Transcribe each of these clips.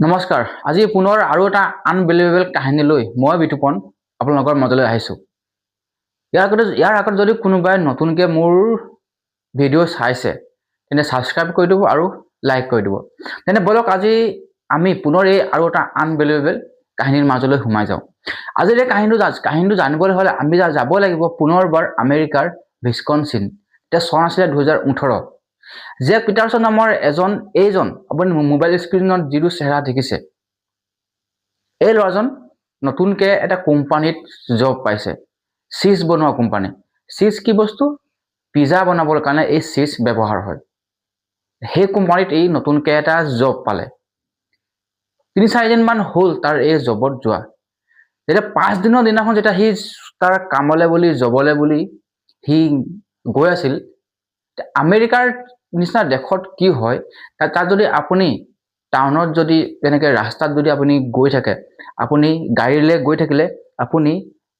নমস্কাৰ আজি পুনৰ আৰু এটা আনবিলিভেবল কাহিনী লৈ মই বিতুপন আপোনালোকৰ মাজলৈ আহিছো। ইয়াৰ আগত যদি কোনোবাই নতুনকৈ মোৰ ভিডিঅ' চাইছে তেনে সাবস্ক্ৰাইব কৰি দিব আৰু লাইক কৰি দিব। তেনে বলক আজি আমি পুনৰ এই আৰু এটা আনবিলিভেবল কাহিনীৰ মাজলৈ সোমাই যাওঁ। আজিৰ এই কাহিনীটো জানিবলৈ হ'লে আমি যাব লাগিব পুনৰবাৰ আমেৰিকাৰ ভিস্কনচিন। এতিয়া চন আছিলে 2018। জেক পিটাৰছন নামৰ এইজন আপুনি মোবাইল স্ক্ৰীনত যিটো চেহেৰা দেখিছে, এই ল'ৰাজন নতুনকৈ এটা কোম্পানীত জব পাইছে, চিজ বনোৱা কোম্পানী। চিজ কি বস্তু? পিজ্জা বনাবৰ কাৰণে এই চিজ ব্যৱহাৰ হয়। সেই কোম্পানীত এই নতুনকৈ এটা জব পালে। 3-4 দিনমান হ'ল তাৰ এই জবত যোৱা। যেতিয়া 5 দিনৰ দিনাখন যেতিয়া সি তাৰ কামলৈ বুলি জবলৈ বুলি সি গৈ আছিল, আমেৰিকাৰ নিচিনা দেশত কি হয়, তাত যদি আপুনি টাউনত যদি তেনেকৈ ৰাস্তাত যদি আপুনি গৈ থাকে, আপুনি গাড়ীলৈ গৈ থাকিলে আপুনি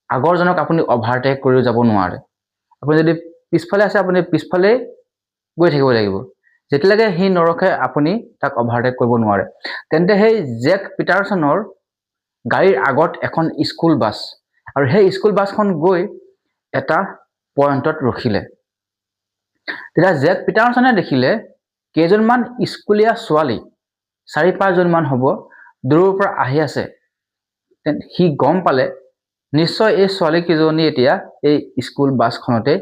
আগৰজনক আপুনি অভাৰটেক কৰি যাব নোৱাৰে। আপুনি যদি পিছফালে আছে আপুনি পিছফালে গৈ থাকিব লাগিব, যেতিয়ালৈকে সি নৰখে আপুনি তাক অভাৰটেক কৰিব নোৱাৰে। তেন্তে সেই জেক পিটাৰছনৰ গাড়ীৰ আগত এখন স্কুল বাছ, আৰু সেই স্কুল বাছখন গৈ এটা পইণ্টত ৰখিলে। তেতিয়া জেক পিটাৰছনে দেখিলে কেইজনমান স্কুলীয়া ছোৱালী 4-5 জনমান হ'ব দূৰৰ পৰা আহি আছে। সি গম পালে নিশ্চয় এই ছোৱালীকেইজনী এতিয়া এই স্কুল বাছখনতে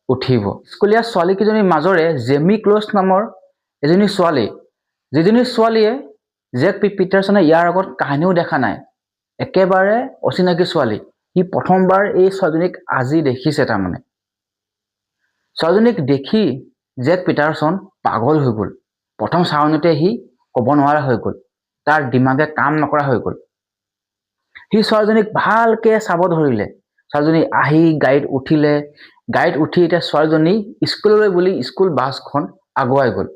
উঠিব। স্কুলীয়া ছোৱালীকেইজনীৰ মাজৰে জেমি ক্লজ নামৰ এজনী ছোৱালী, যিজনী ছোৱালীয়ে জেক পিটাৰছনে ইয়াৰ আগত কাহিনীও দেখা নাই, একেবাৰে অচিনাকি ছোৱালী। সি প্ৰথমবাৰ এই ছোৱালীজনীক আজি দেখিছে। তাৰমানে ছোৱালীজনীক দেখি জেক পিটাৰছন পাগল হৈ গ'ল। প্ৰথম চাউনতে সি ক'ব নোৱাৰা হৈ গ'ল, তাৰ দিমাগে কাম নকৰা হৈ গ'ল। সি ছোৱালীজনীক ভালকৈ চাব ধৰিলে। ছোৱালীজনী আহি গাড়ীত উঠিলে। গাড়ীত উঠি এতিয়া ছোৱালীজনী স্কুললৈ বুলি স্কুল বাছখন আগুৱাই গ'ল।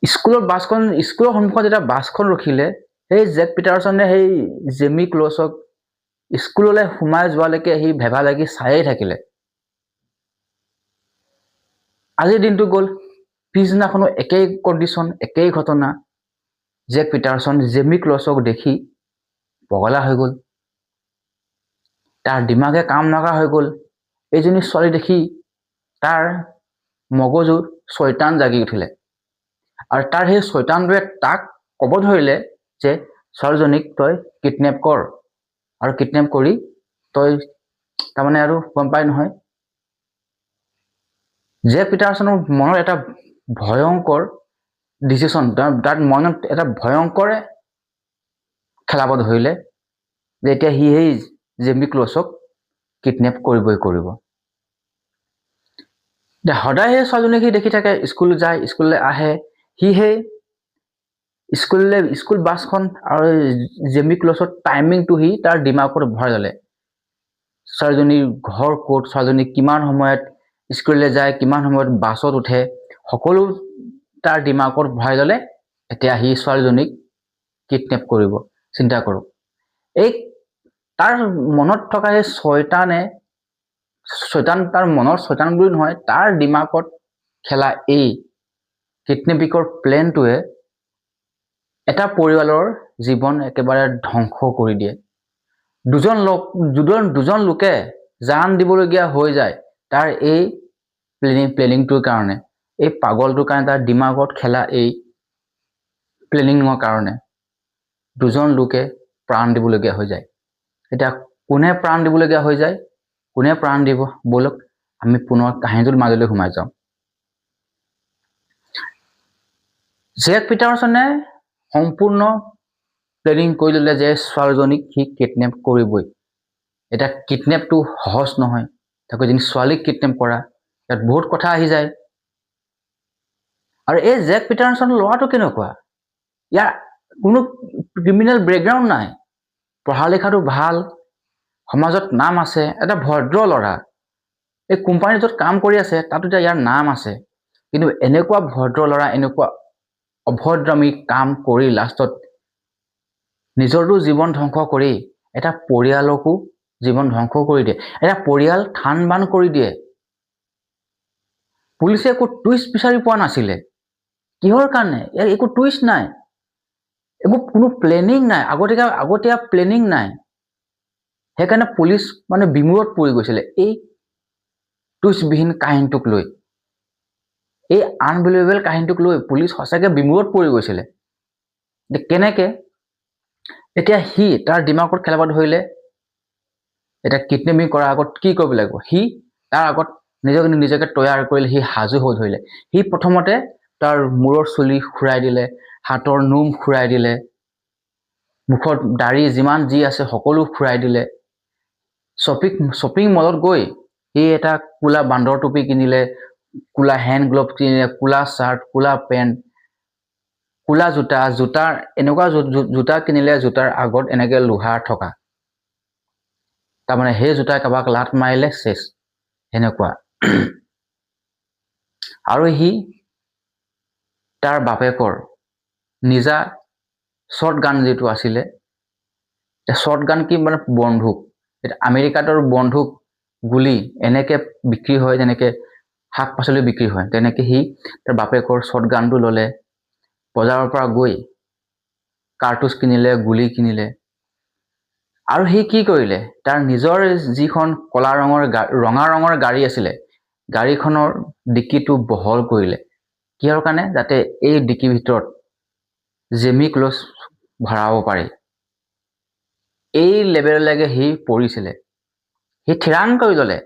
স্কুলৰ সন্মুখত যেতিয়া বাছখন ৰখিলে, সেই জেক পিটাৰছনে সেই জেমি ক্লজক স্কুললৈ সোমাই যোৱালৈকে সি ভেভা লাগি চায়েই থাকিলে। আজিৰ দিনটো গ'ল, পিছদিনাখনো একেই কণ্ডিশ্যন, একেই ঘটনা। জেক পিটাৰছন জেমি ক্লজক দেখি পগলা হৈ গ'ল, তাৰ দিমাগে কাম নকৰা হৈ গ'ল। এইজনী ছোৱালী দেখি তাৰ মগজুত শয়তান জাগি উঠিলে, আৰু তাৰ সেই শয়তানটোৱে তাক ক'ব ধৰিলে যে ছোৱালীজনীক তই কিডনেপ কৰ, আৰু কিডনেপ কৰি তই তাৰমানে আৰু গম পাই নহয়। জেক পিটাৰছনৰ মনত এটা ভয়ংকৰ ডিচিশ্যন, তাৰ মনত এটা ভয়ংকৰে খেলাব ধৰিলে যে এতিয়া সি সেই জেমি ক্লজক কিডনেপ কৰিবই কৰিব। সদায় সেই ছোৱালীজনীক সি দেখি থাকে, স্কুল যায়, স্কুললৈ আহে। সি সেই স্কুল বাছখন আৰু জেমি ক্লজৰ টাইমিংটো সি তাৰ দিমাগত ভৰাই ল'লে। ছোৱালীজনীৰ ঘৰ ক'ত, ছোৱালীজনী কিমান সময়ত স্কুললৈ যায়, কিমান সময়ত বাছত উঠে, সকলো তাৰ দিমাগত ভৰাই ল'লে। এতিয়া সি ছোৱালীজনীক কিডনেপ কৰিব। চিন্তা কৰক, এই তাৰ মনত থকা সেই তাৰ মনৰ শয়তান বুলি নহয়, তাৰ দিমাগত খেলা এই কিডনেপিঙৰ প্লেনটোৱে এটা পৰিয়ালৰ জীৱন একেবাৰে ধ্বংস কৰি দিয়ে। দুজন লোকে জান দিবলগীয়া হৈ যায় তাৰ এই প্লেনিংটোৰ কাৰণে, এই পাগলটোৰ কাৰণে, তাৰ দিমাগত খেলা এই প্লেনিঙৰ কাৰণে 2জন লোকে প্ৰাণ দিবলগীয়া হৈ যায়। এতিয়া কোনে প্ৰাণ দিবলগীয়া হৈ যায়, কোনে প্ৰাণ দিব, বলক আমি পুনৰ কাহিনীটোৰ মাজলৈ সোমাই যাওঁ। জেক পিটাৰছনে সম্পূৰ্ণ প্লেনিং কৰি ল'লে যে ছোৱালীজনীক সি কিডনেপ কৰিবই। এতিয়া কিডনেপটো সহজ নহয়, তাকো এজনী ছোৱালীক কিডনেপ কৰা, ইয়াত বহুত কথা আহি যায়। আৰু এই জেক পিটাৰছন ল'ৰাটো কেনেকুৱা, ইয়াৰ কোনো ক্ৰিমিনেল বেকগ্ৰাউণ্ড নাই, পঢ়া লিখাটো ভাল, সমাজত নাম আছে, এটা ভদ্ৰ ল'ৰা। এই কোম্পানী য'ত কাম কৰি আছে তাতো এতিয়া ইয়াৰ নাম আছে, কিন্তু এনেকুৱা ভদ্ৰ ল'ৰা এনেকুৱা অভদ্ৰামী কাম কৰি লাষ্টত নিজৰটো জীৱন ধ্বংস কৰি এটা পৰিয়ালকো জীৱন ধ্বংস কৰি দিয়ে, এটা পৰিয়াল থান বান কৰি দিয়ে। পুলিচে একো টুইষ্ট বিচাৰি পোৱা নাছিলে, কিহৰ কাৰণে, ইয়াৰ একো টুইষ্ট নাই। একো কোনো প্লেনিং নাই, আগতীয়া প্লেনিং নাই। সেইকাৰণে পুলিচ মানে বিমূৰত পৰি গৈছিলে এই টুইষ্টবিহীন কাহিনীটোক লৈ, এই আনবিলিভেবল কাহিনীটোক লৈ পুলিচ সঁচাকৈ বিমূৰত পৰি গৈছিলে। কেনেকৈ এতিয়া সি তাৰ দিমাগত খেলাব ধৰিলে, এতিয়া কিডনেপিং কৰাৰ আগত কি কৰিব লাগিব, সি তাৰ আগত নিজকে তৈয়াৰ কৰিলে, সি সাজু হৈ ধৰিলে। সি প্ৰথমতে তাৰ মূৰৰ চুলি খুৰাই দিলে, হাতৰ নোম খুৰাই দিলে, মুখত দাড়ি যিমান যি আছে সকলো খুৰাই দিলে। শ্বপিং মলত গৈ সি এটা কোলা বান্দৰ টুপি কিনিলে, কোলা হেণ্ড গ্লভ কিনিলে, কোলা চাৰ্ট, কোলা পেণ্ট, কোলা জোতাৰ এনেকুৱা জোতা কিনিলে, জোতাৰ আগত এনেকৈ লোহাৰ থকা, তাৰমানে সেই জোতাই কাৰোবাক লাত মাৰিলে চেচ, সেনেকুৱা। আৰু সি তাৰ বাপেকৰ নিজা শ্বৰ্ট গান যিটো আছিলে, শ্বৰ্ট গান কি মানে বন্দুক, আমেৰিকাতৰ বন্দুক গুলি এনেকৈ বিক্ৰী হয়, যেনেকৈ শাক পাচলি বিক্ৰী হয়, তেনেকৈ সি তাৰ বাপেকৰ শ্বৰ্ট গানটো ল'লে, বজাৰৰ পৰা গৈ কাৰ্টুজ কিনিলে, গুলি কিনিলে। আৰু সি কি কৰিলে, তাৰ নিজৰ যিখন ৰঙা ৰঙৰ গাড়ী আছিলে, গাড়ীখনৰ ডিকিটো বহল কৰিলে। কিহৰ কাৰণে, যাতে এই ডিকিৰ ভিতৰত জেমি ক্লজ ভৰাব পাৰে। এই লেভেললৈকে সি পৰিছিলে। সি থিৰাং কৰি ল'লে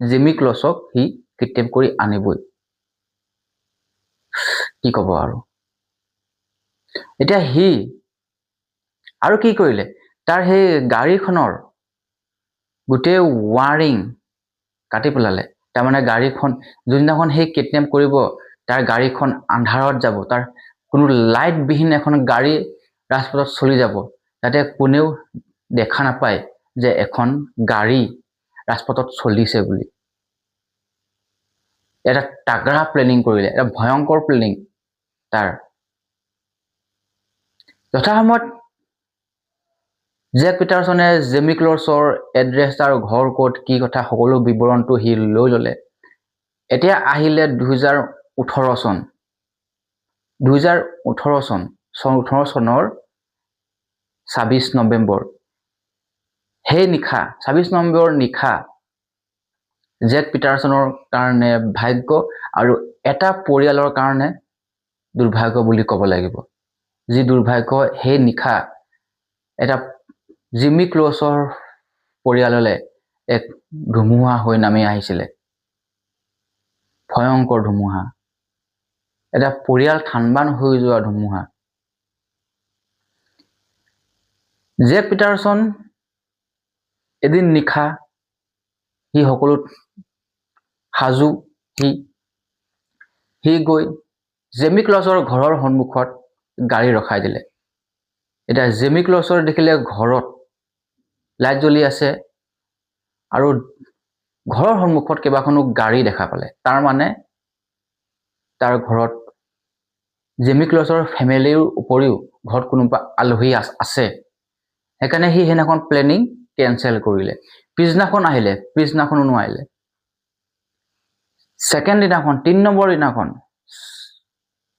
জেমি ক্লজক সি কিডনেপ কৰি আনিবই। কি ক'ব আৰু। এতিয়া সি আৰু কি কৰিলে, তাৰ সেই গাড়ীখনৰ গোটেই ৱাৰিং কাটি পেলালে। তাৰমানে গাড়ীখন যোনদিনাখন সেই কিডনেপ কৰিব, তাৰ গাড়ীখন আন্ধাৰত যাব, তাৰ কোনো লাইটবিহীন এখন গাড়ী ৰাজপথত চলি যাব, যাতে কোনেও দেখা নাপায় যে এখন গাড়ী ৰাজপথত চলিছে বুলি। এটা তাগৰা প্লেনিং কৰিলে, এটা ভয়ংকৰ প্লেনিং তাৰ। যথাসময়ত জেক পিটাৰছনে জেমি ক্লজৰ এড্ৰেছ, তাৰ ঘৰ ক'ত, কি কথা, সকলো বিৱৰণটো সি লৈ ল'লে। এতিয়া আহিলে 2018 চন। 2018 চনৰ 26 নৱেম্বৰ। সেই নিশা 26 নৱেম্বৰৰ নিশা জেক পিটাৰছনৰ কাৰণে ভাগ্য আৰু এটা পৰিয়ালৰ কাৰণে দুৰ্ভাগ্য বুলি ক'ব লাগিব। যি দুৰ্ভাগ্য, সেই নিশা এটা জিমি ক্লজৰ পৰিয়াললৈ এক ধুমুহা হৈ নামি আহিছিলে, ভয়ংকৰ ধুমুহা, এটা পৰিয়াল থানবান হৈ যোৱা ধুমুহা। জেক পিটাৰছন এদিন নিশা সি সকলো সাজু, সি গৈ জেমি ক্লজৰ ঘৰৰ সন্মুখত গাড়ী ৰখাই দিলে। এতিয়া জেমি ক্লজৰ দেখিলে ঘৰত লাইট জ্বলি আছে আৰু ঘৰৰ সন্মুখত কেইবাখনো গাড়ী দেখা পালে। তাৰ মানে তাৰ ঘৰত জেমি ক্লজৰ ফেমিলিৰ উপৰিও ঘৰত কোনোবা আলহী আছে। সেইকাৰণে সি সেইদিনাখন প্লেনিং কেঞ্চেল কৰিলে। পিছদিনাখন আহিলে, পিছদিনাখনো নোৱাৰিলে। ছেকেণ্ড দিনাখন, 3 নম্বৰ দিনাখন,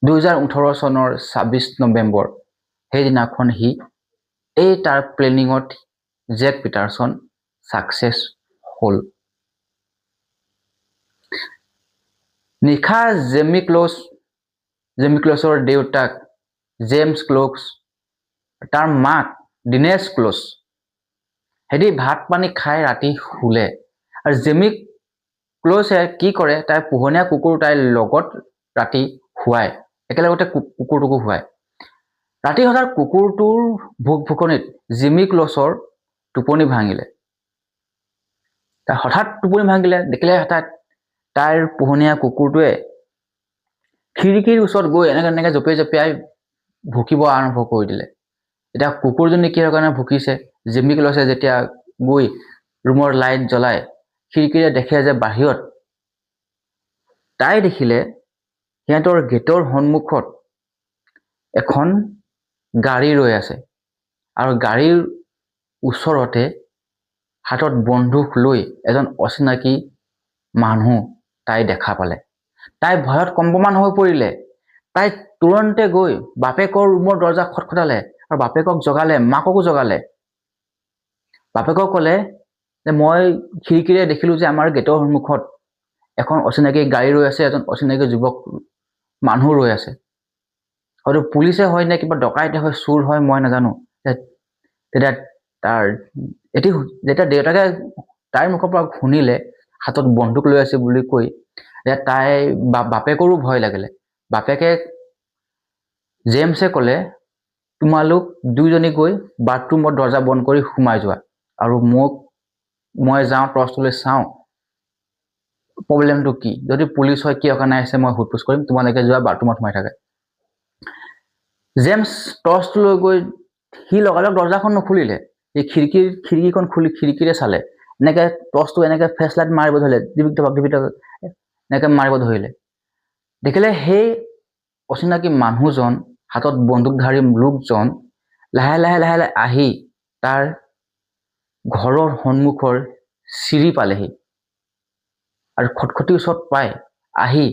2018 চনৰ 26 নৱেম্বৰ, সেইদিনাখন সি এই তাৰ প্লেনিঙত জেক পিটাৰছন ছাকচেছ হ'ল। নিশা জেমি ক্লজৰ দেউতাক জেমছ ক্লজ, তাৰ মাক দিনেশ ক্লজ, সিহঁতি ভাত পানী খাই ৰাতি শুলে। আৰু জেমি ক্লজে কি কৰে, তাইৰ পোহনীয়া কুকুৰ তাইৰ লগত ৰাতি শুৱায়, একেলগতে কুকুৰটোকো শুৱায়। ৰাতি হঠাৎ কুকুৰটোৰ ভুকভুকনিত জেমি ক্লজৰ টোপনি ভাঙিলে। তাই হঠাৎ টোপনি ভাঙিলে, দেখিলে তাইৰ পোহনীয়া কুকুৰটোৱে খিৰিকীৰ ওচৰত গৈ এনেকৈ জঁপিয়াই ভুকিব আৰম্ভ কৰি দিলে। এতিয়া কুকুৰজনী কিহৰ কাৰণে ভুকিছে, জেমি ক্লজে যেতিয়া গৈ ৰুমৰ লাইট জ্বলাই খিৰিকীৰে দেখে যে বাহিৰত, তাই দেখিলে সিহঁতৰ গেটৰ সন্মুখত এখন গাড়ী ৰৈ আছে, আৰু গাড়ীৰ ওচৰতে হাতত বন্দুক লৈ এজন অচিনাকি মানুহ তাই দেখা পালে। তাই ভয়ত কম্পমান হৈ পৰিলে। তাই তুৰন্তে গৈ বাপেকৰ ৰুমৰ দৰ্জা খটখটালে আৰু বাপেকক জগালে, মাককো জগালে। বাপেকক ক'লে যে মই খিৰিকীৰে দেখিলো যে আমাৰ গেটৰ সন্মুখত এখন অচিনাকি গাড়ী ৰৈ আছে, এজন অচিনাকি যুৱক মানুহ ৰৈ আছে। হয়তো পুলিচে হয় নে কিবা ডকাইতে হয়, চুৰ হয়, মই নাজানো। তেতিয়া যেতিয়া দেউতাকে তাইৰ মুখৰ পৰা শুনিলে হাতত বন্দুক লৈ আছে বুলি কৈ, তাই বাপেকৰো ভয় লাগিলে। বাপেকে জেমছে ক'লে তোমালোক দুইজনী গৈ বাথৰুমৰ দৰ্জা বন্ধ কৰি সোমাই যোৱা আৰু মই যাওঁ টৰ্চটো লৈ চাওঁ প্ৰব্লেমটো কি, যদি পুলিচ হয় কিয় কাৰণে আহিছে মই সোধ পোছ কৰিম, তোমালোকে যোৱা বাথৰুমত সোমাই থাকে। জেমছ টৰ্চটো লৈ গৈ সি লগালগ দৰ্জাখন নুখুলিলে, এই খিৰিকীখন খুলি খিৰিকীৰে চালে, এনেকে টৰ্চটো এনেকে ফ্লেছ লাইট মাৰিব ধৰিলে, এনেকে মাৰিব ধৰিলে। দেখিলে সেই অচিনাকি মানুহজন হাতত বন্দুকধাৰী লোকজন লাহে লাহে লাহে লাহে আহি তাৰ ঘৰৰ সন্মুখৰ চিৰি পালেহি আৰু খটখটিৰ ওচৰত পাই আহি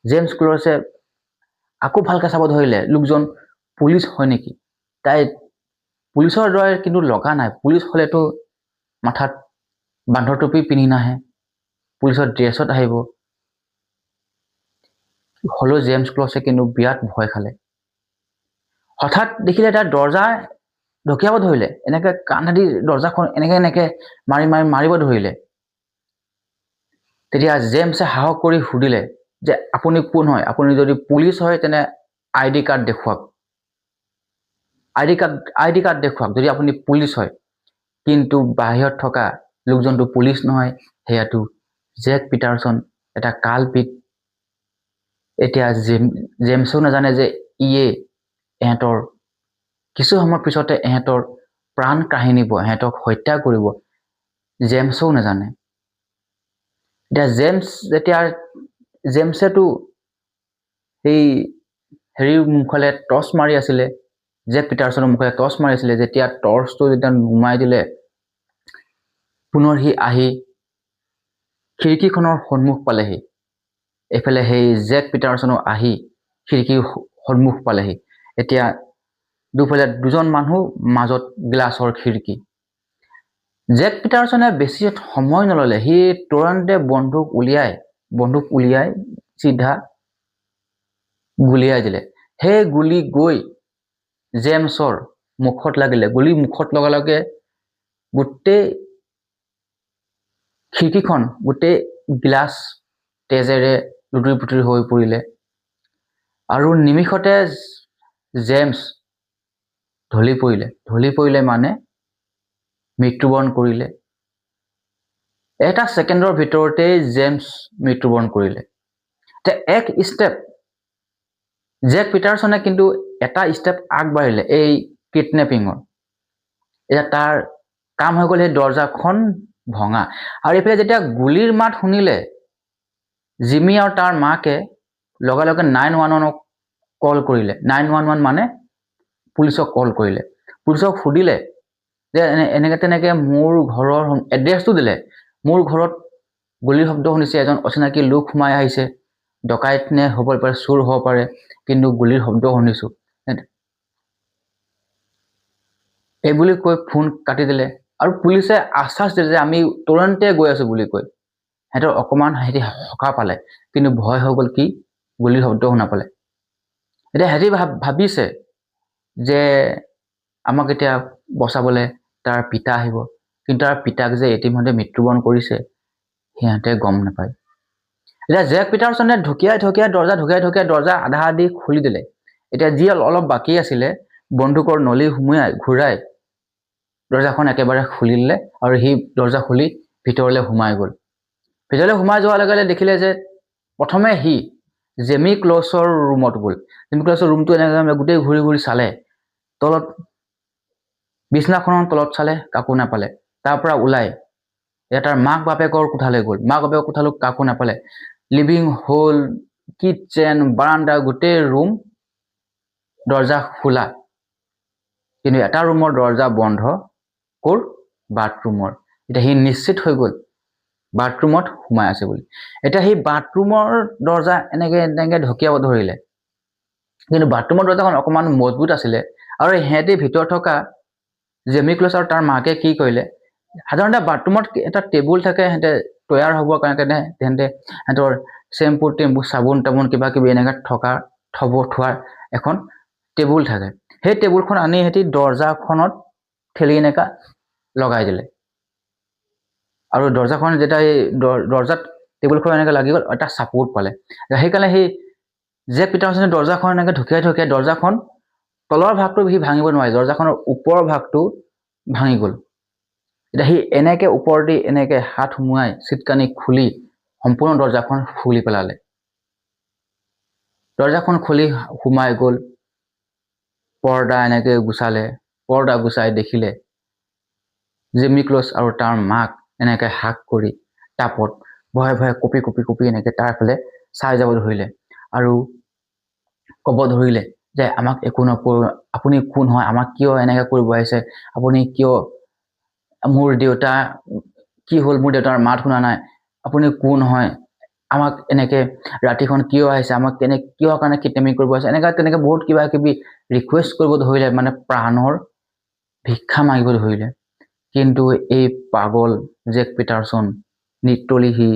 জেমছ ক্ল'ৰ্ছে আকৌ ভালকে চাব ধৰিলে লোকজন পুলিচ হয় নেকি। তাই পুলিচৰ দৰে কিন্তু লগা নাই, পুলিচ হ'লেতো মাথাত বান্ধৰ টুপি পিন্ধি নাহে, পুলিচৰ ড্ৰেছত আহিব। হ'লেও জেমছ ক্ল'ৰ্ছে কিন্তু বিৰাট ভয় খালে। হঠাৎ দেখিলে তাৰ দৰ্জা ঢকিয়াব ধৰিলে, এনেকে কাণেদি দৰ্জাখন এনেকে মাৰিব ধৰিলে। তেতিয়া জেমছে সাহস কৰি সুধিলে যে আপুনি কোন হয়, আপুনি যদি পুলিচ হয় তেনে ID কাৰ্ড দেখুৱাওক, ID কাৰ্ড দেখুৱাওক যদি আপুনি পুলিচ হয়। কিন্তু বাহিৰত থকা লোকজনটো পুলিচ নহয়, সেয়াটো জেক পিটাৰছন, এটা কালপিত। এতিয়া জেমছেও নাজানে যে এহেঁতৰ কিছু সময়ৰ পিছতে এহেঁতৰ প্ৰাণ কাঢ়ি নিব, এহেঁতক হত্যা কৰিব, জেমছেও নাজানে। এতিয়া জেমছেতো সেই হেৰিৰ মুখলে টৰ্চ মাৰি আছিলে, জেক পিটাৰছনৰ মুখলে টৰ্চ মাৰিছিলে। যেতিয়া টৰ্চটো যেতিয়া নুমাই দিলে, পুনৰ সি আহি খিৰিকীখনৰ সন্মুখ পালেহি। এইফালে সেই জেক পিটাৰছনো আহি খিৰিকীৰ সন্মুখ পালেহি। এতিয়া দুফালে দুজন মানুহ, মাজত গ্লাছৰ খিৰিকী। জেক পিটাৰছনে বেছি সময় নললে, সি তুৰন্তে বন্দুক উলিয়াই চিধা গুলিয়াই দিলে। সেই গুলি গৈ জেমছৰ মুখত লাগিলে। গুলি মুখত লগাৰ লগে গোটেই খিৰিকীখন গোটেই গ্লাছ তেজেৰে লুতুৰি পুতুৰি হৈ পৰিলে আৰু নিমিষতে জেমছ ঢলি পৰিলে মানে মৃত্যুবৰণ কৰিলে। এটা ছেকেণ্ডৰ ভিতৰতেই জেমছ মৃত্যুবৰণ কৰিলে। এক ষ্টেপ জেক পিটাৰছনে কিন্তু এটা ষ্টেপ আগবাঢ়িলে এই কিডনেপিঙৰ। এতিয়া তাৰ কাম হৈ গ'ল সেই দৰ্জাখন ভঙা। আৰু এইফালে যেতিয়া গুলিৰ মাত শুনিলে, জিমি আৰু তাৰ মাকে লগে লগে 911ক কল কৰিলে। 911 মানে পুলিচক কল কৰিলে। পুলিচক সুধিলে যে এনেকে তেনেকে মোৰ ঘৰৰ এড্ৰেছটো দিলে, মোৰ ঘৰত গুলিৰ শব্দ শুনিছে, এজন অচিনাকি লোক সোমাই আহিছে, ডকাইত নে হ'ব পাৰে, চোৰ হ'ব পাৰে, কিন্তু গুলিৰ শব্দ শুনিছো, এইবুলি কৈ ফোন কাটি দিলে। আৰু পুলিচে আশ্বাস দিলে যে আমি তুৰন্তে গৈ আছো বুলি কৈ। সিহঁতৰ অকণমান সিহঁতি সকাহ পালে, কিন্তু ভয় হৈ গ'ল কি গুলিৰ শব্দ শুনা পালে। এতিয়া সিহঁতি ভাবিছে যে আমাক এতিয়া বচাবলৈ তাৰ পিতা আহিব, কিন্তু তাৰ পিতাক যে ইতিমধ্যে মৃত্যুবৰণ কৰিছে সিহঁতে গম নাপায়। এতিয়া জেক পিটাৰছনে ঢকিয়াই দৰ্জা আধা আধি খুলি দিলে। এতিয়া যি অলপ বাকী আছিলে বন্দুকৰ নলী ঘূৰাই দৰ্জাখন একেবাৰে খুলি দিলে আৰু সি দৰ্জা খুলি ভিতৰলৈ সোমাই গ'ল। ভিতৰলৈ সোমাই যোৱাৰ লগে লগে দেখিলে যে প্ৰথমে সি জেমি ক্ল'ছৰ ৰুমত গ'ল। জেমি ক্ল'ছৰ ৰুমটো এনেকৈ গোটেই ঘূৰি ঘূৰি চালে, তলত বিছনাখনৰ তলত চালে, কাকো নাপালে। তাৰ পৰা ওলাই তাৰ মাক বাপেকৰ কোঠালৈ গ'ল, মাক বাপেকৰ কোঠালৈ কাকো নাপালে। লিভিং হল, কিটচেন, বাৰাণ্ডা, গোটেই ৰুম দৰ্জা খোলা, কিন্তু এটা ৰুমৰ দৰ্জা বন্ধ। ক'ৰ? বাথৰুমৰ। এতিয়া সি নিশ্চিত হৈ গ'ল বাথৰুমত সোমাই আছে বুলি। এতিয়া সেই বাথৰুমৰ দৰ্জা এনেকে ঢকিয়াব ধৰিলে। কিন্তু বাথৰুমৰ দৰ্জাখন অকণমান মজবুত আছিলে আৰু সিহঁতে ভিতৰত থকা জেমি ক্লছ আৰু তাৰ মাকে কি কৰিলে সাধাৰণতে বাথৰুমত এটা টেবুল থাকে সিহঁতে তৈয়াৰ হ'বৰ কাৰণে সিহঁতৰ চেম্পু টেম্পু চাবোন তাবোন কিবা কিবি এনেকৈ থোৱাৰ এখন টেবুল থাকে সেই টেবুলখন আনি সিহঁতি দৰ্জাখনত ঠেলি এনেকা লগাই দিলে আৰু দৰ্জাখন যেতিয়া এই দৰ্জাত টেবুলখন এনেকৈ লাগি গ'ল এটা ছাপোৰ্ট পালে সেইকাৰণে সেই জেক পিটাৰছনে দৰ্জাখন এনেকৈ ঢকিয়াই দৰ্জাখন তলৰ ভাগটো সি ভাঙিব নোৱাৰে দৰ্জাখনৰ ওপৰৰ ভাগটো ভাঙি গ'ল এতিয়া সি এনেকৈ ওপৰেদি এনেকৈ হাত সোমোৱাই চিটকানি খুলি সম্পূৰ্ণ দৰ্জাখন খুলি পেলালে দৰ্জাখন খুলি সোমাই গ'ল পৰ্দা এনেকৈ গুচালে পৰ্দা গুচাই দেখিলে জেমি ক্লছ আৰু তাৰ মাক এনেকৈ হাক কৰি টাপত ভয়ে ভয়ে কঁপি এনেকৈ তাৰ ফালে চাই যাব ধৰিলে আৰু ক'ব ধৰিলে যে আমাক একো নকৰোঁ আপুনি কোন হয় আমাক কিয় এনেকৈ কৰিব আহিছে আপুনি কিয় মোৰ দেউতা কি হ'ল মোৰ দেউতাৰ মাত শুনা নাই আপুনি কোন হয় আমাক এনেকৈ ৰাতিখন কিয় আহিছে আমাক কিয় কাৰণে কিডনেপিং কৰিব আহিছে তেনেকৈ বহুত কিবা কিবি ৰিকুৱেষ্ট কৰিব ধৰিলে মানে প্ৰাণৰ ভিক্ষা মাগিব ধৰিলে কিন্তু এই পাগল জেক পিটাৰছন নিটলি সি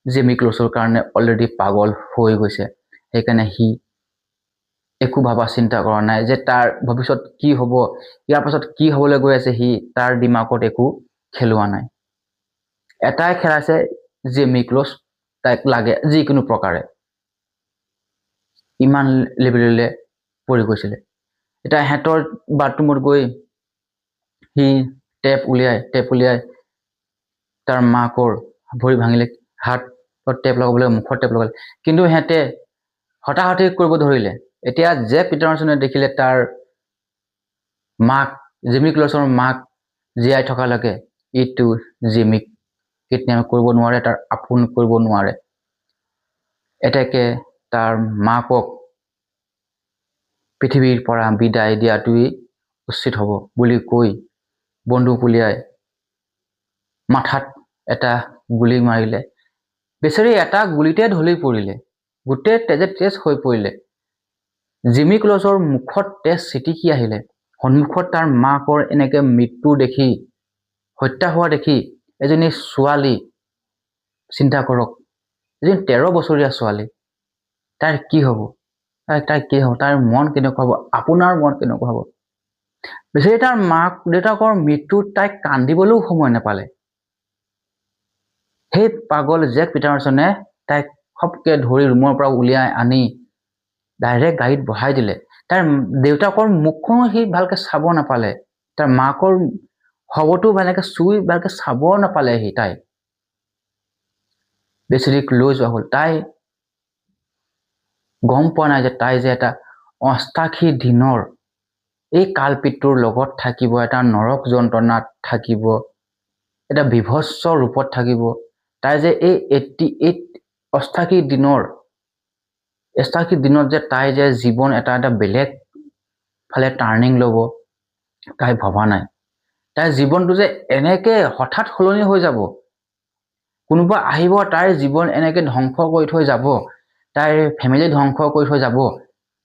জেমি ক্লছৰ কাৰণে অলৰেডি পাগল হৈ গৈছে সেইকাৰণে সি একো ভাবা চিন্তা কৰা নাই যে তাৰ ভৱিষ্যত কি হ'ব ইয়াৰ পাছত কি হ'বলৈ গৈ আছে সি তাৰ দিমাগত একো খেলোৱা নাই এটাই খেলাইছে জেমি ক্লছ তাইক লাগে যিকোনো প্ৰকাৰে ইমান লেভেললৈ পৰি গৈছিলে এতিয়া সিহঁতৰ বাথৰুমত গৈ সি টেপ উলিয়াই তাৰ মাকৰ ভৰি ভাঙিলে হাতত টেপ লগাবলৈ মুখত টেপ লগালে কিন্তু সিহঁতে হতাহতি কৰিব ধৰিলে এতিয়া জেক পিটাৰছনে দেখিলে তাৰ মাক জেমি ক্লছৰ মাক জীয়াই থকালৈকে ইটো জেমিক কিডনেপ কৰিব নোৱাৰে তাৰ আপোন কৰিব নোৱাৰে এতেকে তাৰ মাকক পৃথিৱীৰ পৰা বিদায় দিয়াটোৱেই উচিত হ'ব বুলি কৈ বন্দুক উলিয়াই মাথাত এটা গুলি মাৰিলে বেচাৰি এটা গুলিতে ঢলি পৰিলে গোটেই তেজ হৈ পৰিলে জেমি ক্লছৰ মুখত তেজ ছিটিকি আহিলে সন্মুখত তাৰ মাকৰ এনেকৈ মৃত্যু দেখি হত্যা হোৱা দেখি এজনী ছোৱালী চিন্তা কৰক এজনী 13 বছৰীয়া ছোৱালী তাইৰ কি হ'ব তাইৰ মন কেনেকুৱা হ'ব আপোনাৰ মন কেনেকুৱা হ'ব বেচাৰি তাৰ মাক দেউতাকৰ মৃত্যুত তাইক কান্দিবলৈও সময় নাপালে সেই পাগল জেক পিটাৰছনে তাইক খপকৈ ধৰি ৰুমৰ পৰা উলিয়াই আনি ডাইৰেক্ট গাড়ীত বহাই দিলে তাৰ দেউতাকৰ মুখখনো সি ভালকৈ চাব নাপালে তাৰ মাকৰ শৱটো ভালকৈ ভালকৈ চাব নাপালে সি তাই বেচাৰীক লৈ যোৱা হ'ল তাই গম পোৱা নাই যে তাই যে এটা অষ্টাশী দিনৰ এই কালপিতটোৰ লগত থাকিব এটা নৰক যন্ত্ৰণাত থাকিব এটা বিভৎস ৰূপত থাকিব তাই যে এই 88 অষ্টাশী দিনত যে তাই যে জীৱন এটা বেলেগ ফালে টাৰ্ণিং ল'ব তাই ভবা নাই তাইৰ জীৱনটো যে এনেকৈ হঠাৎ সলনি হৈ যাব কোনোবা আহিব তাইৰ জীৱন এনেকৈ ধ্বংস কৰি থৈ যাব তাইৰ ফেমিলি ধ্বংস কৰি থৈ যাব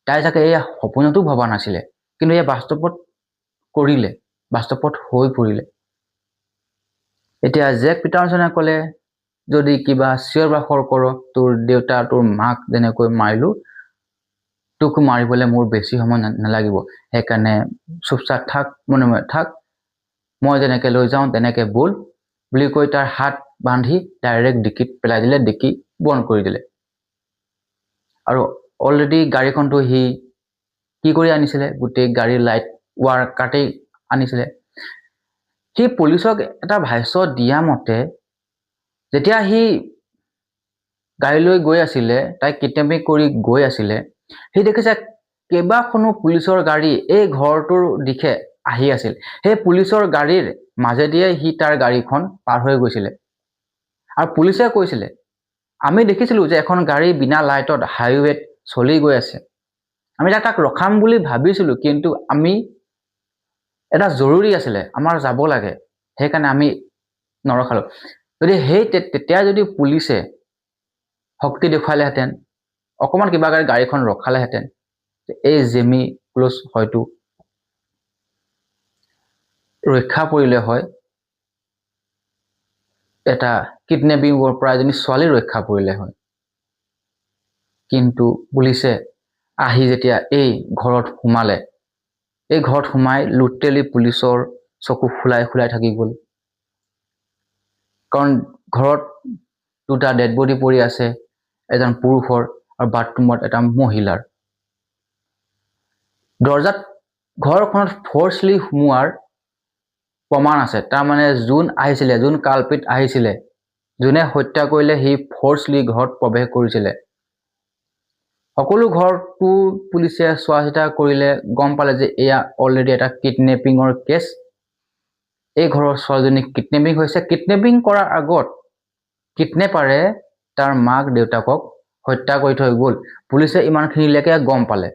তাই চাগে এই সপোনতো ভবা নাছিলে কিন্তু এই বাস্তৱত হৈ পৰিলে এতিয়া জেক পিটাৰছনে ক'লে যদি কিবা চিঞৰ বাখৰ কৰ তোৰ দেউতা তোৰ মাক যেনেকৈ মাৰিলো তোক মাৰিবলৈ মোৰ বেছি সময় নালাগিব সেইকাৰণে চুপচাপ থাক মনে মনে থাক মই যেনেকৈ লৈ যাওঁ তেনেকৈ বল বুলি কৈ তাৰ হাত বান্ধি ডাইৰেক্ট ডিকিত পেলাই দিলে ডিকি বন্ধ কৰি দিলে আৰু অলৰেডি গাড়ীখনটো সি কি কৰি আনিছিলে গোটেই গাড়ীৰ লাইট ৱাৰ কাটি আনিছিলে সি পুলিচক এটা ভাষ্য দিয়া মতে যেতিয়া সি গাড়ীলৈ গৈ আছিলে তাইক কিডনেপিং কৰি গৈ আছিলে সি দেখিছে কেইবাখনো পুলিচৰ গাড়ী এই ঘৰটোৰ দিশে আহি আছিল সেই পুলিচৰ গাড়ীৰ মাজেদিয়ে সি তাৰ গাড়ীখন পাৰ হৈ গৈছিলে আৰু পুলিচে কৈছিলে আমি দেখিছিলোঁ যে এখন গাড়ী বিনা লাইটত হাইৱেত চলি গৈ আছে আমি তাক ৰখাম বুলি ভাবিছিলোঁ কিন্তু আমি এটা জৰুৰী আছিলে আমাৰ যাব লাগে সেইকাৰণে আমি নৰখালোঁ যদি তেতিয়া যদি পুলিচে শক্তি দেখুৱালেহেঁতেন অকণমান কিবা গাড়ীখন ৰখালেহেঁতেন এই জেমি ক্লজ হয়তো ৰক্ষা পৰিলে হয়, এটা কিডনেপিঙৰ পৰা এজনী ছোৱালী ৰক্ষা পৰিলে হয়। কিন্তু পুলিচে আহি যেতিয়া এই ঘৰত সোমালে, এই ঘৰত সোমাই লুটেলি পুলিচৰ চকু ফুলাই ফুলাই থাকি গ'ল। কাৰণ ঘৰত দুটা ডেড বডি পৰি আছে, এজন পুৰুষৰ আৰু বাথৰুমত এটা মহিলাৰ। দৰ্জাত ঘৰখনত ফৰ্চলি সোমোৱাৰ প্ৰমাণ আছে। তাৰমানে যোন আহিছিলে, যোন কালপিত আহিছিলে, যোনে হত্যা কৰিলে, সি ফৰ্চলি ঘৰত প্ৰৱেশ কৰিছিলে। সকলো ঘৰটো পুলিচে চোৱা চিতা কৰিলে, গম পালে যে এয়া অলৰেডি এটা কিডনেপিঙৰ কেছ। এই ঘৰৰ ছোৱালীজনী কিডনেপিং হৈছে। কিডনেপিং কৰাৰ আগত কিডনেপাৰে তাৰ মাক দেউতাকক হত্যা কৰি থৈ গ'ল। পুলিচে ইমানখিনিলৈকে গম পালে।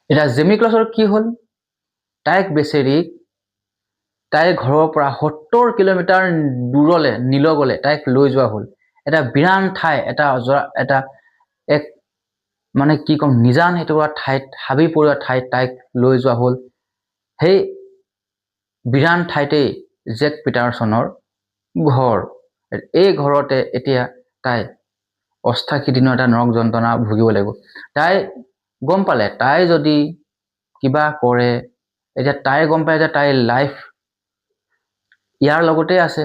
এতিয়া জেমি ক্লজৰ কি হ'ল? তাইক বেচেৰীক তাইৰ ঘৰৰ পৰা 70 কিলোমিটাৰ দূৰলৈ নিলগলে তাইক লৈ যোৱা হ'ল। এটা বিৰান ঠাই, এটা এক মানে কি ক'ম, নিজান এটুকুৰা ঠাইত, হাবি পৰুৱা ঠাইত তাইক লৈ যোৱা হ'ল। সেই বিৰান ঠাইতেই জেক পিটাৰছনৰ ঘৰ। এই ঘৰতে এতিয়া তাই অস্থায়ী দিনৰ এটা নৰক যন্ত্ৰণা ভুগিব লাগিব। তাই গম পালে তাই যদি কিবা কৰে, এতিয়া তাই গম পায় যে তাইৰ লাইফ ইয়াৰ লগতে আছে।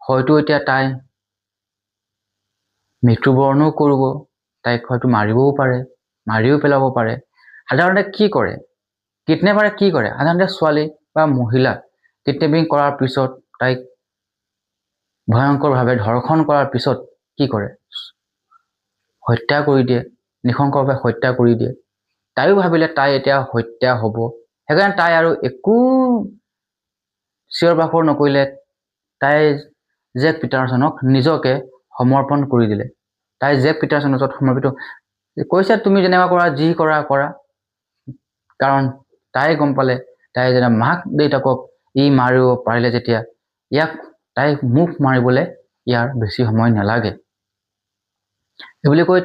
হয়তো এতিয়া তাই মৃত্যুবৰণো কৰিব, তাইক হয়তো মাৰিবও পাৰে, মাৰিও পেলাব পাৰে। সাধাৰণতে কি কৰে কিডনেপাৰে? কি কৰে সাধাৰণতে? ছোৱালী বা মহিলা কিডনেপিং কৰাৰ পিছত তাইক ভয়ংকৰভাৱে ধৰ্ষণ কৰাৰ পিছত কি কৰে? হত্যা কৰি দিয়ে, নৃশংসভাৱে হত্যা কৰি দিয়ে। তাইও ভাবিলে তাই এতিয়া হত্যা হ'ব, সেইকাৰণে তাই আৰু একো চিঞৰ বাখৰ নকৰিলে। তাই জেক পিটাৰছনক নিজকে সমৰ্পণ কৰি দিলে। তাই জেক পিটাৰছনৰ ওচৰত সমৰ্পিত কৈছে, তুমি যেনেকুৱা কৰা, যি কৰা কৰা। কাৰণ তাই গম পালে তাই যেতিয়া মাক দেউতাকক মাৰিব পাৰিলে, যেতিয়া তাইক মুখ মাৰিবলৈ ইয়াৰ বেছি সময় নালাগে। সেইবুলি কৈ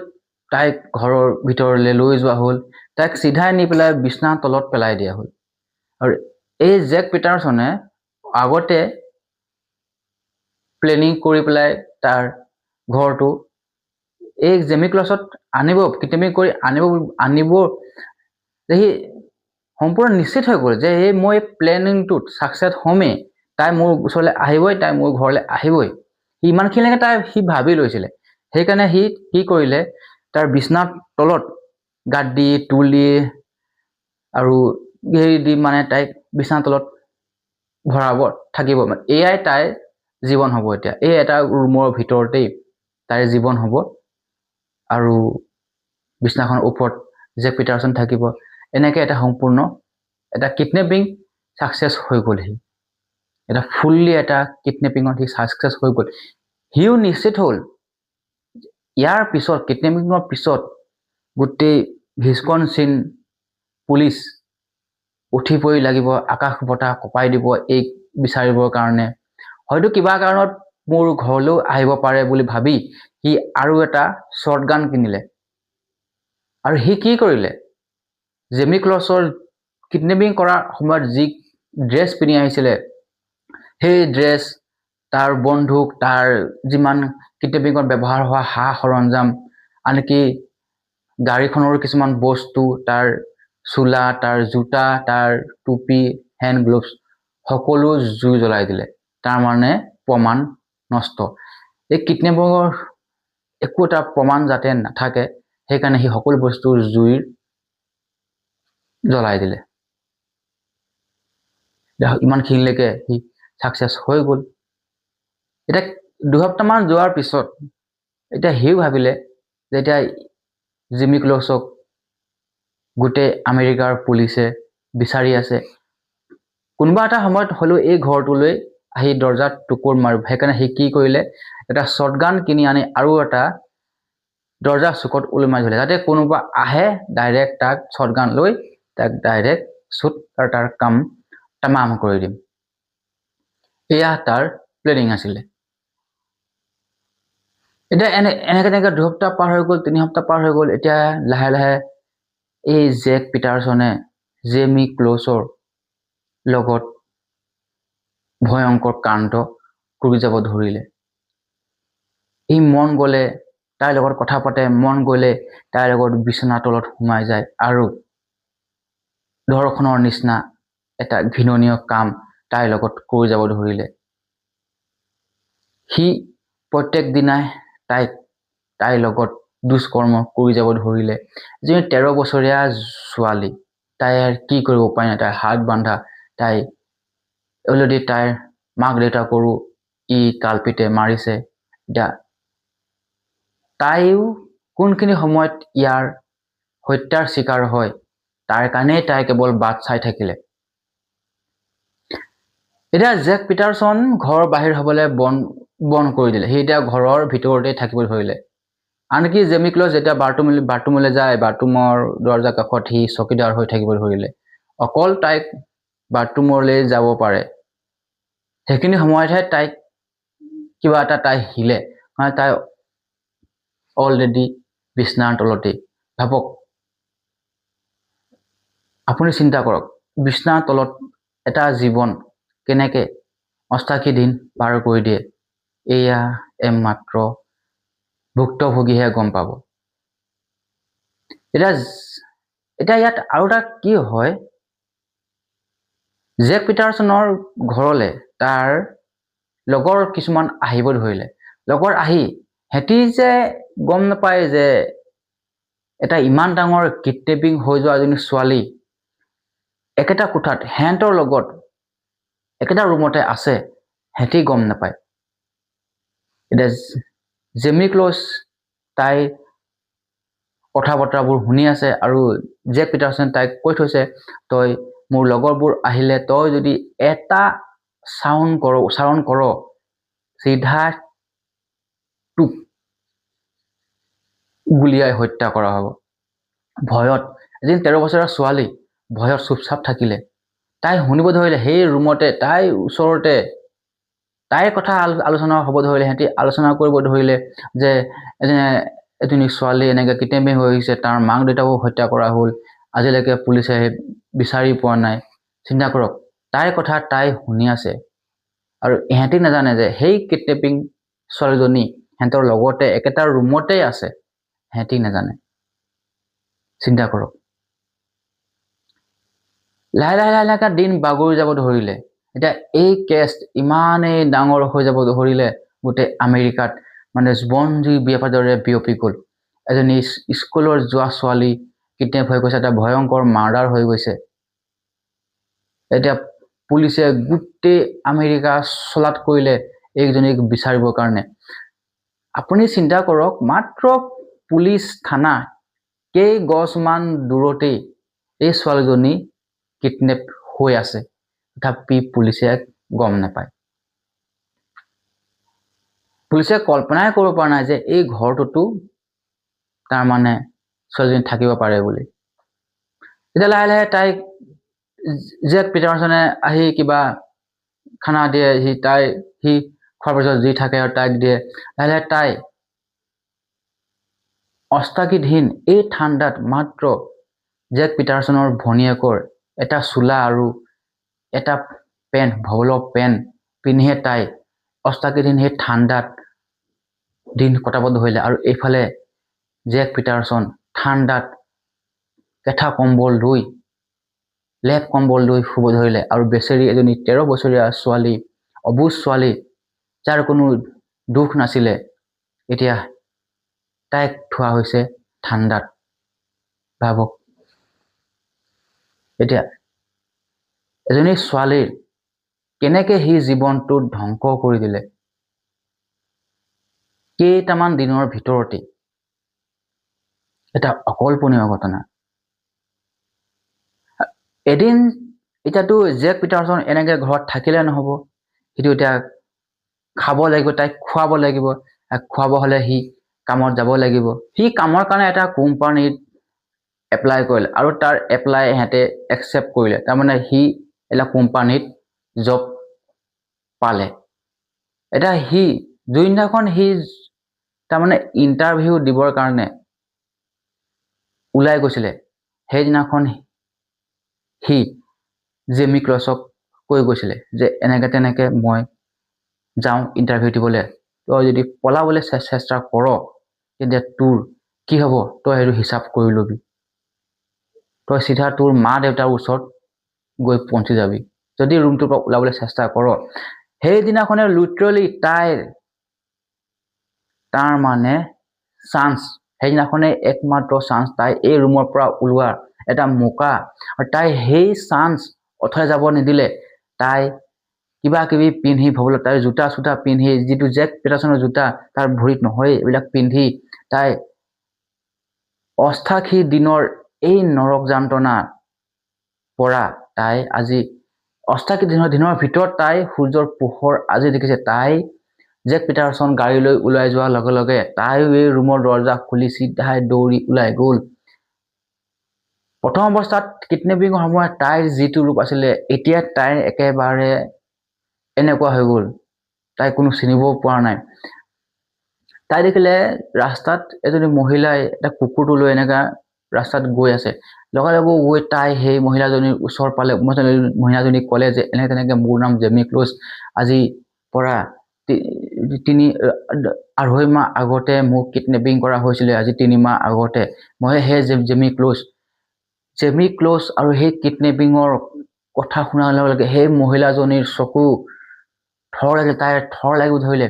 তাইক ঘৰৰ ভিতৰলৈ লৈ যোৱা হ'ল। তাইক চিধাই নি পেলাই বিছনাৰ তলত পেলাই দিয়া হ'ল। আৰু এই জেক পিটাৰছনে আগতে প্লেনিং কৰি পেলাই তাৰ ঘৰটো এই জেমি ক্লজত আনিব, কিডনেপিং কৰি আনিব সি সম্পূৰ্ণ নিশ্চিত হৈ গ'ল যে মই প্লেনিংটোত ছাকচেছ হ'মেই। তাই মোৰ ওচৰলৈ আহিবই, তাই মোৰ ঘৰলৈ আহিবই। সি ইমানখিনিলৈকে সি ভাবি লৈছিলে। সেইকাৰণে সি কি কৰিলে, তাৰ বিছনাৰ তলত গাদী, তুলি আৰু হেৰি দি মানে তাইক বিছনাৰ তলত ভৰাব, থাকিব। এয়াই তাইৰ জীৱন হ'ব। এতিয়া এই এটা ৰুমৰ ভিতৰতেই তাইৰ জীৱন হ'ব। আৰু বিছনাখনৰ ওপৰত জেক পিটাৰছন থাকিব। এনেকৈ এটা সম্পূৰ্ণ এটা কিডনেপিং ছাকচেছ হৈ গ'ল। এটা ফুল্লি এটা কিডনেপিঙত সি ছাকচেছ হৈ গ'ল। সিও নিশ্চিত হ'ল ইয়াৰ পিছত, কিডনেপিঙৰ পিছত গোটেই ভিস্কনচিন পুলিচ উঠি পৰি লাগিব, আকাশ বতাহ কঁপাই দিব এই বিচাৰিবৰ কাৰণে। হয়তো কিবা কাৰণত মোৰ ঘৰলৈও আহিব পাৰে বুলি ভাবি সি আৰু এটা শ্বৰ্টগান কিনিলে। আৰু সি কি কৰিলে, জেমি ক্লজৰ কিডনেপিং কৰাৰ সময়ত যি ড্ৰেছ পিন্ধি আহিছিলে, সেই ড্ৰেছ, তাৰ বন্দুক, তাৰ যিমান কিডনেপিঙত ব্যৱহাৰ হোৱা সা সৰঞ্জাম, আনকি গাড়ীখনৰ কিছুমান বস্তু, তাৰ চোলা, তাৰ জোতা, তাৰ টুপি, হেণ্ড গ্লোভছ সকলো জুই জ্বলাই দিলে। তাৰমানে প্ৰমাণ নষ্ট। এই কিডনেপিঙৰ একো এটা প্ৰমাণ যাতে নাথাকে, সেইকাৰণে সি সকলো বস্তু জুইৰ জ্বলাই দিলে। ইমানখিনিলৈকে সি ছাকচেছ হৈ গ'ল। এতিয়া 2 সপ্তাহমান যোৱাৰ পিছত এতিয়া সিও ভাবিলে যে এতিয়া জেমি ক্লজক গোটেই আমেৰিকাৰ পুলিচে বিচাৰি আছে। কোনোবা এটা সময়ত হ'লেও এই ঘৰটোলৈ আহি দৰ্জাত টুকুৰ মাৰিব। সেইকাৰণে সি কি কৰিলে, এটা শ্বৰ্টগান কিনি আনি আৰু এটা দৰ্জাৰ চুকত ওলমাই ধৰিলে, যাতে কোনোবা আহে ডাইৰেক্ট তাক শ্বৰ্টগান লৈ তাক ডাইৰেক্ট শ্বুট আৰু তাৰ কাম তামাম কৰি দিম। এয়া তাৰ প্লেনিং আছিলে। এতিয়া এনেকৈ 2 সপ্তাহ পাৰ হৈ গ'ল, 3 সপ্তাহ পাৰ হৈ গ'ল। এতিয়া লাহে লাহে এই জেক পিটাৰছনে জেমি ক্ল'ছৰ লগত ভয়ংকৰ কাণ্ড কৰি যাব ধৰিলে। ই মন গ'লে তাইৰ লগত কথা পাতে, মন গ'লে তাইৰ লগত বিচনা তলত সোমাই যায় আৰু ধৰ্ষণৰ নিচিনা এটা ঘৃণনীয় কাম তাইৰ লগত কৰি যাব ধৰিলে। সি প্ৰত্যেক দিনাই তাইৰ লগত দুষ্কৰ্ম কৰি যাব ধৰিলে। যি 13 বছৰীয়া ছোৱালী, তাইৰ কি কৰিব উপায় নাই, তাইৰ হাত বান্ধা, তাই অলৰেডি তাইৰ মাক দেউতাকৰো ই কালপিতে মাৰিছে। এতিয়া তাইও কোনখিনি সময়ত ইয়াৰ হত্যাৰ চিকাৰ হয়, তাৰ কাৰণেই তাই কেৱল বাট চাই থাকিলে। এতিয়া জেক পিটাৰছন ঘৰৰ বাহিৰ হ'বলৈ বন্ধ কৰি দিলে। সি এতিয়া ঘৰৰ ভিতৰতে থাকিব ধৰিলে। আনকি জেমি ক্ল'ছ যেতিয়া বাথৰুমলৈ যায়, বাথৰুমৰ দৰজাৰ কাষত সি চকীদাৰ হৈ থাকিব ধৰিলে। অকল তাইক বাথৰুমলৈ যাব পাৰে, সেইখিনি সময়তহে তাইক কিবা এটা তাই হিলে, মানে তাই অলৰেডি বিচনাৰ তলতেই। ভাবক, আপুনি চিন্তা কৰক, বিচনাৰ তলত এটা জীৱন কেনেকে 88 দিন পাৰ কৰি দিয়ে, এয়া মাত্ৰ ভুক্তভোগীহে গম পাব। এতিয়া ইয়াত আৰু এটা কি হয়, জেক পিটাৰছনৰ ঘৰলে তাৰ লগৰ কিছুমান আহিব ধৰিলে। লগৰ আহি সিহঁতি যে গম নাপায় যে এটা ইমান ডাঙৰ কিডনেপিং হৈ যোৱা এজনী ছোৱালী একেটা কোঠাত সিহঁতৰ লগত একেটা ৰুমতে আছে, সিহঁতি গম নাপায়। এতিয়া জেমি ক্ল'ছ তাই কথা বতৰাবোৰ শুনি আছে আৰু জেক পিটাৰছনে তাইক কৈ থৈছে, তই মোৰ লগৰবোৰ আহিলে তই যদি এটা উচ্চাৰণ কৰ, চিধা তোক গুলিয়াই হত্যা কৰা হ'ব। ভয়ত এদিন 13 বছৰীয়া ছোৱালী ভয়ত চুপচাপ থাকিলে। তাই শুনিব ধৰিলে, সেই ৰুমতে তাইৰ ওচৰতে তাইৰ কথা আলোচনা হ'ব ধৰিলে। সিহঁতি আলোচনা কৰিব ধৰিলে যে এজনী ছোৱালী এনেকৈ কিডনেপিং হৈ আহিছে, তাৰ মাক দেউতাকো হত্যা কৰা হ'ল, আজিলৈকে পুলিচে বিচাৰি পোৱা নাই। চিন্তা কৰক, তাইৰ কথা তাই শুনি আছে আৰু ইহঁতি নাজানে যে সেই কিডনেপিং ছোৱালীজনী সিহঁতৰ লগতে একেটা ৰুমতেই আছে, সিহঁতি নাজানে। চিন্তা কৰক, লাহে লাহে দিন বাগৰি যাব ধৰিলে। এতিয়া এই কেছ ইমানেই ডাঙৰ হৈ যাব ধৰিলে, গোটেই আমেৰিকাত মানে বনজুই দৰে বিয়পি গ'ল। এজনী স্কুলৰ যোৱা ছোৱালী কিডনেপ হৈ গৈছে, এটা ভয়ংকৰ মাৰ্ডাৰ হৈ গৈছে। এতিয়া পুলিচে গোটেই আমেৰিকা চলাত কৰিলে এইজনীক বিচাৰিবৰ কাৰণে। আপুনি চিন্তা কৰক, মাত্ৰ পুলিচ থানা কেইগজমান দূৰতেই এই ছোৱালীজনী কিডনেপ হৈ আছে, তথাপি পুলিচে গম নাপায়। পুলিচে কল্পনাই কৰিব পৰা নাই যে এই ঘৰটোতো তাৰমানে ছোৱালীজনী থাকিব পাৰে বুলি। এতিয়া লাহে লাহে তাইক জেক পিটাৰছনে আহি কিবা খানা দিয়ে, সি খোৱাৰ পিছত যি থাকে আৰু তাইক দিয়ে। লাহে লাহে তাই 88 দিন এই ঠাণ্ডাত মাত্ৰ জেক পিটাৰছনৰ ভনীয়েকৰ এটা চোলা আৰু এটা ভৱলক পেণ্ট পিন্ধিহে তাই 88 দিন সেই ঠাণ্ডাত দিন কটাব ধৰিলে। আৰু এইফালে জেক পিটাৰছন ঠাণ্ডাত কেঁথা কম্বল লৈ লেপ কম্বল লৈ শুব ধৰিলে। আৰু বেচেৰী এজনী 13 বছৰীয়া ছোৱালী, অবুজ ছোৱালী, যাৰ কোনো দুখ নাছিলে, এতিয়া তাইক থোৱা হৈছে ঠাণ্ডাত। ভাবক, এতিয়া এজনী ছোৱালীৰ কেনেকে সি জীৱনটো ধ্বংস কৰি দিলে কেইটামান দিনৰ ভিতৰতে। এটা অকল্পনীয় ঘটনা। এদিন এতিয়াতো জেক পিটাৰছন এনেকে ঘৰত থাকিলে নহ'ব, সিটো এতিয়া খাব লাগিব, তাইক খুৱাব লাগিব। খুৱাব হ'লে সি কামত যাব লাগিব। সি কামৰ কাৰণে এটা কোম্পানীত এপ্লাই কৰিলে আৰু তাৰ এপ্লাই সিহঁতে একচেপ্ট কৰিলে। তাৰমানে সি এটা কোম্পানীত জব পালে। এতিয়া সি যোনদিনাখন সি তাৰমানে ইণ্টাৰভিউ দিবৰ কাৰণে ওলাই গৈছিলে, সেইদিনাখন সি জেমি ক্লছক কৈ গৈছিলে যে এনেকে তেনেকে মই যাওঁ ইণ্টাৰভিউ দিবলৈ, তই যদি পলাবলৈ চেষ্টা কৰ তেতিয়া তোৰ কি হ'ব তই সেইটো হিচাপ কৰি ল'বি, তই চিধা তোৰ মা দেউতাৰ ওচৰত গৈ পਹੁঁচি যাবি যদি ৰুমটোৰ পৰা ওলাবলৈ চেষ্টা কৰ। সেইদিনাখনে লিটাৰেলি তাৰ মানে চান্স, সেইদিনাখনে একমাত্ৰ চান্স তাই এই ৰুমৰ পৰা ওলোৱাৰ এটা মৌকা, আৰু তাই সেই চান্স অথলে যাব নিদিলে। তাই কিবা কিবি পিন্ধি ভবলৈ তাই জোতা চোতা পিন্ধি, যিটো জেক পিটাৰছনৰ জোতা তাৰ ভৰিত নহয়, এইবিলাক পিন্ধি তাই অষ্টাশী দিনৰ এই নৰক যান্ত্ৰণাৰ পৰা তাই আজি 88 দিনৰ ভিতৰত তাই সূৰ্যৰ পোহৰ আজি দেখিছে। তাই জেক পিটাৰছন গাড়ী লৈ ওলাই যোৱাৰ লগে লগে তাইও এই ৰুমৰ দৰজা খুলি চিধাই দৌৰি ওলাই গ'ল। প্ৰথম অৱস্থাত কিডনেপিঙৰ সময়ত তাইৰ যিটো ৰূপ আছিলে, এতিয়া তাইৰ একেবাৰে এনেকুৱা হৈ গ'ল, তাই কোনো চিনিবও পৰা নাই। তাই দেখিলে ৰাস্তাত এজনী মহিলাই এটা কুকুৰটো লৈ এনেকা ৰাস্তাত গৈ আছে, লগে লগে গৈ তাই সেই মহিলাজনীৰ ওচৰ পালে। মহিলাজনীক ক'লে যে এনেকে তেনেকে মোৰ নাম জেমি ক্লছ, আজি পৰা 2.5 মাহ আগতে মোক কিডনেপিং কৰা হৈছিলে, আজি 3 মাহ আগতে মই সেই জেমি ক্লছ আৰু সেই কিডনেপিঙৰ কথা শুনাৰ লগে লগে সেই মহিলাজনীৰ চকু তাইৰ থৰ লাগিব ধৰিলে,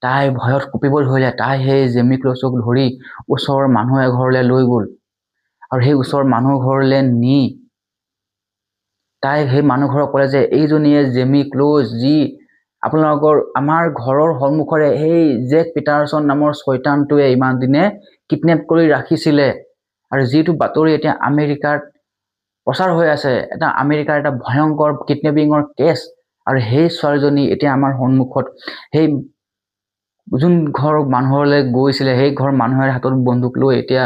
তাই ভয়ত কঁপিব ধৰিলে। তাই সেই জেমি ক্লছক ধৰি ওচৰৰ মানুহ এঘৰলৈ লৈ গ'ল, আৰু সেই ওচৰৰ মানুহ ঘৰলৈ নি তাই সেই মানুহ ঘৰক ক'লে যে এইজনীয়ে জেমি ক্লছ, যি আপোনালোকৰ আমাৰ ঘৰৰ সন্মুখৰে সেই জেক পিটাৰছন নামৰ শয়তানটোৱে ইমান দিনে কিডনেপ কৰি ৰাখিছিলে, আৰু যিটো বাতৰি এতিয়া আমেৰিকাত প্ৰচাৰ হৈ আছে, আমেৰিকাৰ এটা ভয়ংকৰ কিডনেপিঙৰ কেছ, আৰু সেই ছোৱালীজনী এতিয়া আমাৰ সন্মুখত। সেই যোন ঘৰ মানুহলৈ গৈছিলে সেই ঘৰ মানুহৰ হাতত বন্দুক লৈ এতিয়া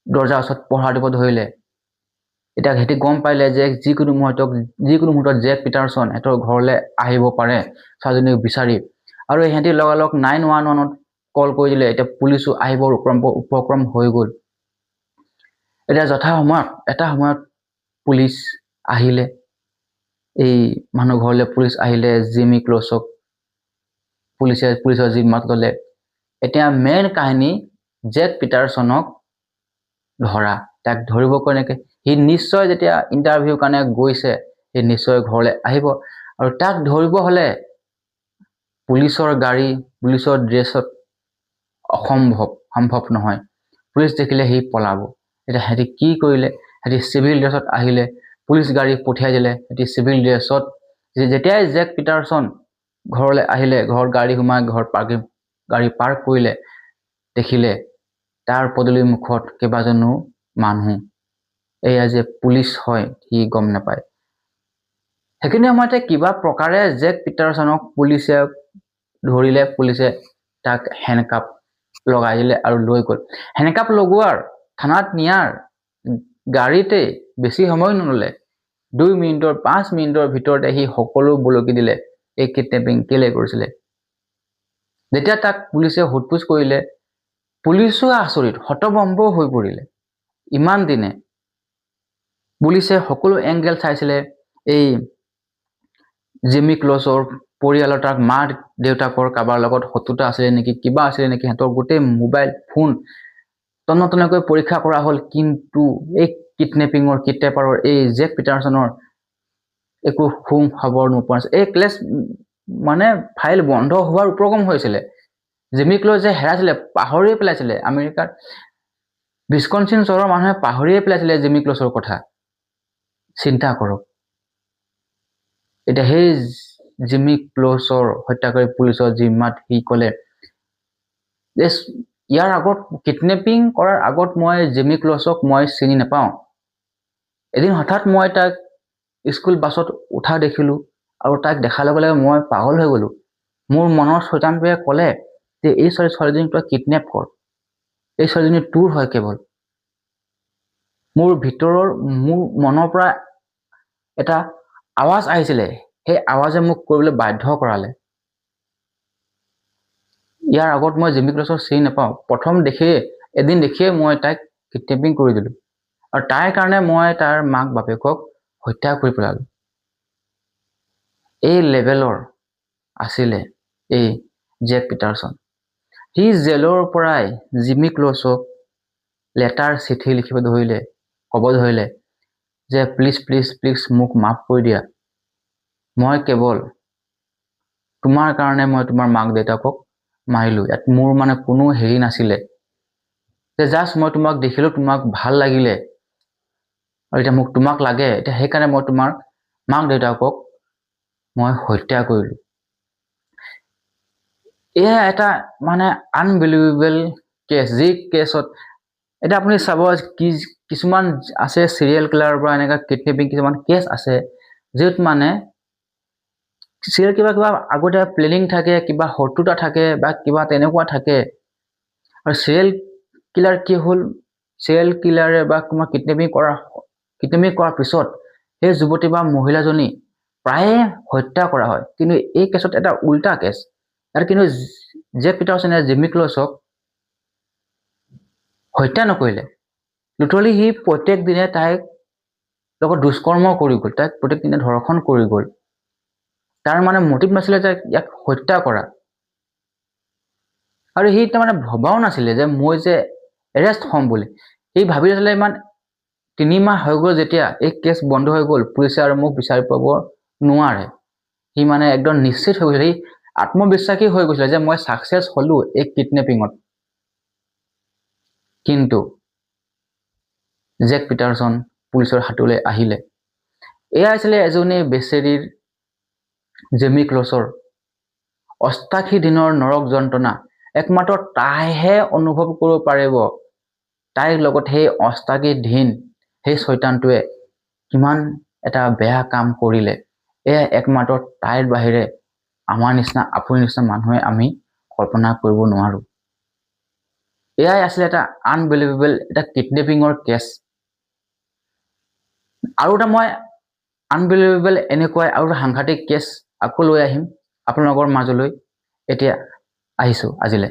দৰ্জাৰ ওচৰত পহৰা দিব ধৰিলে। এতিয়া সিহঁতি গম পাইলে যে যিকোনো মুহূৰ্তত জেক পিটাৰছন সিহঁতৰ ঘৰলৈ আহিব পাৰে ছোৱালীজনীক বিচাৰি, আৰু সিহঁতি লগালগ 911ত কল কৰি দিলে। এতিয়া পুলিচো আহিবৰ উপক্ৰম হৈ গ'ল। এতিয়া এটা সময়ত পুলিচ আহিলে, এই মানুহ ঘৰলৈ পুলিচ আহিলে, জেমি ক্লছক পুলিচৰ জিম্মাত ল'লে। এতিয়া মেইন কাহিনী জেক পিটাৰছনক ধৰা, তাক ধৰিব কেনেকে, সি নিশ্চয় যেতিয়া ইণ্টাৰভিউৰ কাৰণে গৈছে সি নিশ্চয় ঘৰলৈ আহিব, আৰু তাক ধৰিব হ'লে পুলিচৰ গাড়ী পুলিচৰ ড্ৰেছত সম্ভৱ নহয়। পুলিচ দেখিলে সি পলাব। এতিয়া সিহঁতি কি কৰিলে, সিহঁতি চিভিল ড্ৰেছত আহিলে, পুলিচ গাড়ী পঠিয়াই দিলে। সিহঁতি চিভিল ড্ৰেছত যেতিয়াই জেক পিটাৰছন ঘৰলৈ আহিলে, ঘৰত গাড়ী সোমাই গাড়ী পাৰ্ক কৰিলে, দেখিলে তাৰ পদূলি মুখত কেইবাজনো মানুহ। এয়া যে পুলিচ হয় সি গম নাপায়। সেইখিনি সময়তে কিবা প্ৰকাৰে জেক পিটাৰছনক পুলিচে ধৰিলে, পুলিচে তাক হেণ্ডকাপ লগাই দিলে আৰু লৈ গ'ল। হেণ্ডকাপ লগোৱাৰ থানাত নিয়াৰ গাড়ীতে বেছি সময় নললে, 5 মিনিটৰ ভিতৰতে সি সকলো বলকি দিলে এই কিডনেপিং কেলে কৰিছিলে। যেতিয়া তাক পুলিচে সোধপোছ কৰিলে, পুলিচো আচৰিত, হতভম্ব হৈ পৰিলে। ইমান দিনে পুলিচে সকলো এংগেল চাইছিলে, এই জেমি ক্লছৰ পৰিয়ালৰ তাক মা দেউতাকৰ কাৰোবাৰ লগত শত্ৰুতা আছিলে নেকি, কিবা আছিলে নেকি, সিহঁতৰ গোটেই মোবাইল ফোন তন্নতন্নকৈ পৰীক্ষা কৰা হ'ল, কিন্তু এই কিডনেপাৰৰ এই জেক পিটাৰছনৰ একো খবৰ নোপোৱা নাছিল। এই কেছ মানে ফাইল বন্ধ হোৱাৰ উপক্ৰম হৈছিলে। জেমি ক্লছ যে হেৰাইছিলে পাহৰিয়ে পেলাইছিলে, আমেৰিকাৰ ভিস্কনচিন চহৰৰ মানুহে পাহৰিয়ে পেলাইছিলে জেমি ক্লছৰ কথা। চিন্তা কৰক, এতিয়া সেই জেমি ক্লছৰ হত্যাকাৰী পুলিচৰ জিম্মাত সি ক'লে, ইয়াৰ আগত কিডনেপিং কৰাৰ আগত মই জেমি ক্লছক মই চিনি নাপাওঁ। এদিন হঠাৎ মই তাক স্কুল বাছত উঠা দেখিলো, আৰু তাক দেখাৰ লগে লগে মই পাগল হৈ গ'লো। মোৰ মনৰ শয়তানটোৱে ক'লে যে এই ছোৱালীজনীক তই কিডনেপ কৰ, এই ছোৱালীজনী তোৰ হয় কেৱল। মোৰ মনৰ পৰা এটা আৱাজ আহিছিলে, সেই আৱাজে মোক কৰিবলৈ বাধ্য কৰালে। ইয়াৰ আগত মই জেমি ক্লছক চিনি নাপাওঁ, এদিন দেখিয়ে মই তাইক কিডনেপিং কৰি দিলো, আৰু তাইৰ কাৰণে মই তাৰ মাক বাপেকক হত্যা কৰি পেলালো। এই লেভেলৰ আছিলে এই জেক পিটাৰছন। সি জেলৰ পৰাই জিমি ক্লছক লেটাৰ চিঠি লিখিব ধৰিলে, ক'ব ধৰিলে যে প্লিজ প্লিজ প্লিজ মোক মাফ কৰি দিয়া, মই কেৱল তোমাৰ কাৰণে মই তোমাৰ মাক দেউতাকক মাৰিলো, ইয়াত মোৰ মানে কোনো হেৰি নাছিলে, যে জাষ্ট মই তোমাক দেখিলো, তোমাক ভাল লাগিলে আৰু এতিয়া মোক তোমাক লাগে, এতিয়া সেইকাৰণে মই তোমাৰ মাক দেউতাকক মই হত্যা কৰিলো। এয়া এটা মানে আনবিলিভেবল কেছ, যি কেছত এতিয়া আপুনি চাব কিছুমান আছে চিৰিয়েল কিলাৰৰ পৰা এনেকুৱা কিডনেপিং কিছুমান কেছ আছে, য'ত মানে চিৰিয়েল কিবা আগতে প্লেনিং থাকে, কিবা শত্ৰুতা থাকে বা কিবা তেনেকুৱা থাকে। আৰু চিৰিয়েল কিলাৰ কি হ'ল, চিৰিয়েল কিলাৰে বা তোমাৰ কিডনেপিং কৰাৰ পিছত সেই যুৱতী বা মহিলাজনী প্ৰায়ে হত্যা কৰা হয়। কিন্তু এই কেছত এটা উল্টা কেছ, ইয়াত কিন্তু জেক পিটাৰছনে জিমি ক্লছক হত্যা নকৰিলে, লিটাৰেলি সি প্ৰত্যেক দিনে তাইক লগত দুষ্কৰ্ম কৰি গ'ল, তাইক প্ৰত্যেক দিনে ধৰ্ষণ কৰি গ'ল। তাৰ মানে মটিভ নাছিলে যে ইয়াক হত্যা কৰা, আৰু সি তাৰমানে ভবাও নাছিলে যে মই যে এৰেষ্ট হ'ম বুলি। সি ভাবি আছিলে ইমান 3 মাহ হৈ গ'ল যেতিয়া এই কেছ বন্ধ হৈ গ'ল, পুলিচে আৰু মোক বিচাৰি পাব নোৱাৰে। সি মানে একদম নিশ্চিত হৈ গৈছিলে, সি আত্মবিশ্বাসী হৈ গৈছিলে যে মই ছাকচেছ হলো এই কিডনেপিঙত। কিন্তু জেক পিটাৰছন পুলিচৰ হাতলৈ আহিলে। এয়া আছিলে এজনী বেচেৰীৰ জিমি ক্লছৰ 88 দিনৰ নৰক যন্ত্ৰণা। একমাত্ৰ তাইহে অনুভৱ কৰিব পাৰিব, তাইৰ লগত সেই 88 দিন সেই শয়তানটোৱে কিমান এটা বেয়া কাম কৰিলে। এয়া একমাত্ৰ তাইৰ বাহিৰে আমাৰ নিচিনা আপোনাৰ নিচিনা মানুহে আমি কল্পনা কৰিব নোৱাৰো। এয়াই আছিলে এটা আনবিলিভেবল এটা কিডনেপিঙৰ কেছ। আৰু এটা মই আনবিলিভেবল এনেকুৱাই আৰু এটা সাংঘাতিক কেছ আকৌ লৈ আহিম আপোনালোকৰ মাজলৈ। এতিয়া আহিছো আজিলৈ।